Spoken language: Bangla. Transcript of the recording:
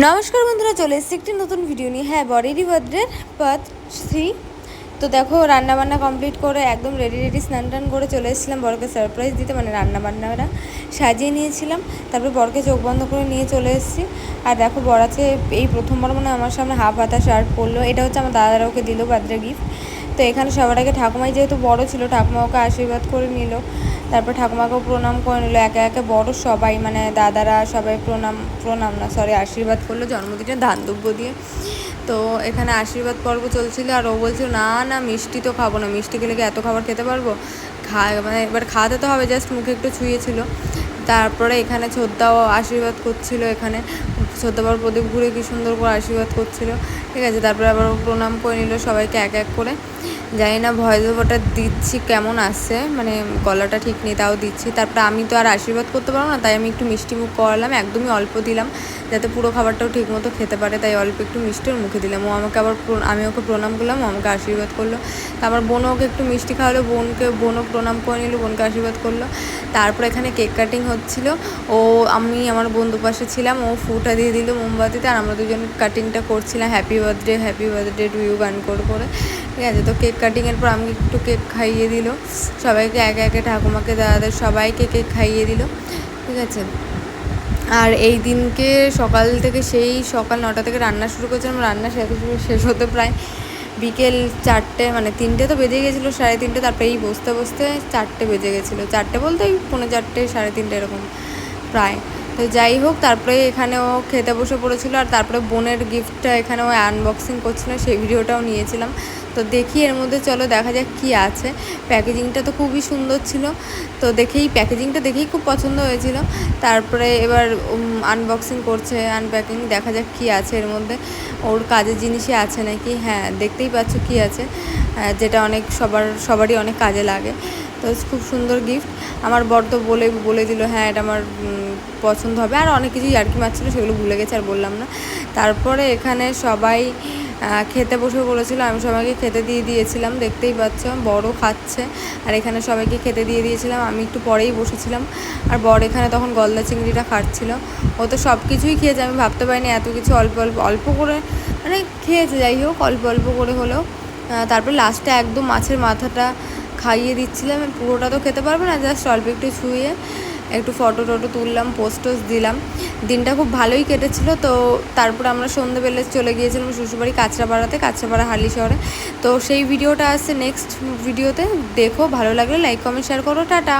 নমস্কার বন্ধুরা, চলে এসেছি একটি নতুন ভিডিও নিয়ে। হ্যাঁ, বরেরই বার্থডের পার্ট 3। তো দেখো, রান্নাবান্না কমপ্লিট করে একদম রেডি স্নান টান করে চলে এসেছিলাম বরকে সারপ্রাইজ দিতে, মানে রান্নাবান্নাটা সাজিয়ে নিয়েছিলাম। তারপরে বরকে চোখ বন্ধ করে নিয়ে চলে এসেছি। আর দেখো, বর আছে এই প্রথমবার মানে আমার সামনে হাফ হাতা শার্ট পরলো। এটা হচ্ছে আমার দাদারা ওকে দিল বার্থডে গিফট। তো এখানে সবার আগে ঠাকুমাই যেহেতু বড় ছিল, ঠাকুমা ওকে আশীর্বাদ করে নিল। তারপর ঠাকুমাকেও প্রণাম করে নিল। একে একে বড় সবাই, মানে দাদারা সবাই আশীর্বাদ করলো জন্মদিনে ধান দুব্য দিয়ে। তো এখানে আশীর্বাদ পর্ব চলছিল। আর ও বলছিল না মিষ্টি তো খাবো না, মিষ্টি খেলে কি এত খাবার খেতে পারবো, মানে এবার খাওয়াতে তো হবে, জাস্ট মুখে একটু ছুঁয়েছিল। তারপরে এখানে ছোদ্দাও আশীর্বাদ করছিল। এখানে ছোদ্দাবার প্রদীপ ঘুরে কি সুন্দর করে আশীর্বাদ করছিল, ঠিক আছে। তারপরে আবার প্রণাম করে নিল সবাইকে এক এক করে। জানি না ভয়েস ওভারটা দিচ্ছি কেমন আসছে, মানে গলাটা ঠিক নেই, তাও দিচ্ছি। তারপরে আমি তো আর আশীর্বাদ করতে পারবো না, তাই আমি একটু মিষ্টি মুখ করালাম, একদমই অল্প দিলাম যাতে পুরো খাবারটাও ঠিক মতো খেতে পারে, তাই অল্প একটু মিষ্টি ওর মুখে দিলাম। ও আমাকে আবার আমি ওকে প্রণাম করলাম, ও আমাকে আশীর্বাদ করলো। তারপর বোনও ওকে একটু মিষ্টি খাওয়ালো, বোনও প্রণাম করে নিল, বোনকে আশীর্বাদ করলো। তারপর এখানে কেক কাটিং হচ্ছিল। আমি আমার বন্ধু পাশে ছিলাম, ও ফুটা দিয়ে দিল মোমবাতিতে, আর আমরা দুজন কাটিংটা করছিলাম হ্যাপি বার্থডে টু ইউ গান করে, ঠিক আছে। তো কেক কাটিংয়ের পর আমি একটু কেক খাইয়ে দিল সবাইকে, একে একে ঠাকুমাকে দাদাদের সবাইকে কেক খাইয়ে দিল, ঠিক আছে। আর এই দিনকে সকাল থেকে সেই সকাল 9টা থেকে রান্না শুরু করেছিলাম। রান্না শেষ হতে প্রায় বিকেল 4টে, মানে 3টে তো বেজে গেছিলো, 3:30। তারপরে এই বসতে 4টে বেজে গেছিলো, 4টে বলতে ওই 4:45, 3:30 এরকম প্রায়। তো যাই হোক, তারপরে এখানে ও খেতে বসে পড়েছিল। আর তারপরে বোনের গিফটটা এখানে ও আনবক্সিং করছিল, সেই ভিডিওটাও নিয়েছিলাম। তো দেখি এর মধ্যে, চলো দেখা যাক কী আছে। প্যাকেজিংটা তো খুবই সুন্দর ছিল, তো প্যাকেজিংটা দেখেই খুব পছন্দ হয়েছিল। তারপরে এবার আনবক্সিং করছে, আনপ্যাকিং, দেখা যাক কী আছে এর মধ্যে, ওর কাজের জিনিসই আছে নাকি। হ্যাঁ, দেখতেই পাচ্ছ কী আছে, যেটা সবারই অনেক কাজে লাগে। তো খুব সুন্দর গিফট। আমার বর তো বলে দিল হ্যাঁ এটা আমার পছন্দ হবে। আর অনেক কিছুই আর কি মারছিল, সেগুলো ভুলে গেছে, আর বললাম না। তারপরে এখানে সবাই খেতে বসে পড়েছিল, আমি সবাইকে খেতে দিয়ে দিয়েছিলাম, দেখতেই পাচ্ছ বড় খাচ্ছে। আর এখানে সবাইকে খেতে দিয়ে দিয়েছিলাম, আমি একটু পরেই বসেছিলাম। আর বর এখানে তখন গলদা চিংড়িটা খাচ্ছিল। ও তো সব কিছুই খেয়েছে, আমি ভাবতে পারিনি এত কিছু অল্প করে মানে খেয়েছে। যাই হোক, অল্প করে হলেও। তারপরে লাস্টে একদম মাছের মাথাটা খাইয়ে দিচ্ছিলাম, পুরোটা তো খেতে পারবে না, জাস্ট অল্প একটু ছুঁয়ে একটু ফটো তুললাম, পোস্ট দিলাম। দিনটা খুব ভালোই কেটেছিল। তো তারপর আমরা সন্ধ্যেবেলা চলে গিয়েছিলাম শ্বশুরবাড়ি কাঁচরাপাড়া হালি শহরে। তো সেই ভিডিওটা আসছে নেক্সট ভিডিওতে, দেখো। ভালো লাগলে লাইক কমেন্ট শেয়ার করো, টাটা।